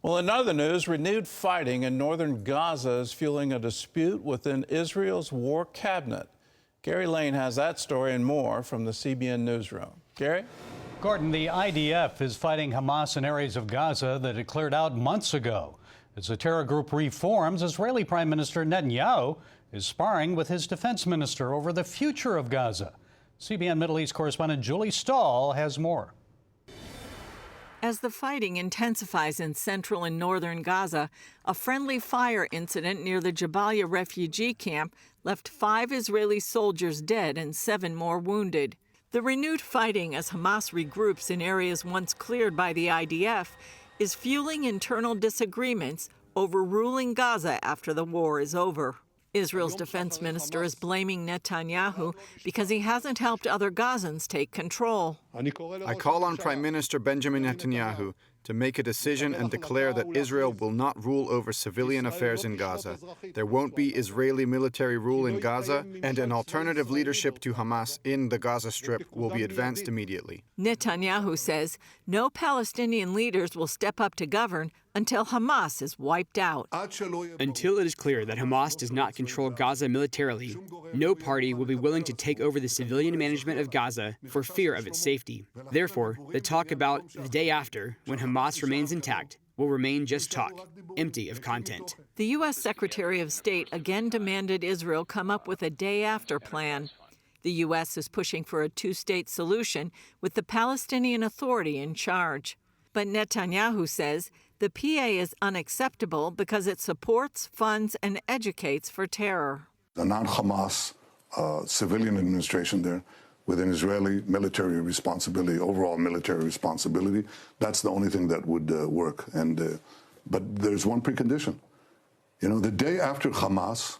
Well, in other news, renewed fighting in northern Gaza is fueling a dispute within Israel's war cabinet. Gary Lane has that story and more from the CBN newsroom. Gary? Gordon, the IDF is fighting Hamas in areas of Gaza that it cleared out months ago. As the terror group reforms, Israeli Prime Minister Netanyahu is sparring with his defense minister over the future of Gaza. CBN Middle East correspondent Julie Stahl has more. As the fighting intensifies in central and northern Gaza, a friendly fire incident near the Jabaliya refugee camp left 5 Israeli soldiers dead and 7 more wounded. The renewed fighting as Hamas regroups in areas once cleared by the IDF is fueling internal disagreements over ruling Gaza after the war is over. Israel's defense minister is blaming Netanyahu because he hasn't helped other Gazans take control. I call on Prime Minister Benjamin Netanyahu to make a decision and declare that Israel will not rule over civilian affairs in Gaza. There won't be Israeli military rule in Gaza, and an alternative leadership to Hamas in the Gaza Strip will be advanced immediately. Netanyahu says no Palestinian leaders will step up to govern until Hamas is wiped out. Until it is clear that Hamas does not control Gaza militarily, no party will be willing to take over the civilian management of Gaza for fear of its safety. Therefore, the talk about the day after, when Hamas remains intact, will remain just talk, empty of content. The U.S. Secretary of State again demanded Israel come up with a day-after plan. The U.S. is pushing for a two-state solution with the Palestinian Authority in charge. But Netanyahu says the PA is unacceptable because it supports, funds, and educates for terror. A non-Hamas civilian administration there with an Israeli military responsibility, overall military responsibility, that's the only thing that would work. But there's one precondition. You know, the day after Hamas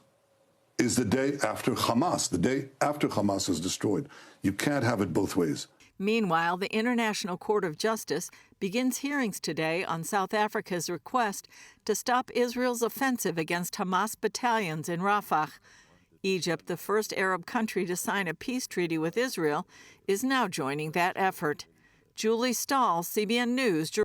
is the day after Hamas. The day after Hamas is destroyed. You can't have it both ways. Meanwhile, the International Court of Justice begins hearings today on South Africa's request to stop Israel's offensive against Hamas battalions in Rafah. Egypt, the first Arab country to sign a peace treaty with Israel, is now joining that effort. Julie Stahl, CBN News.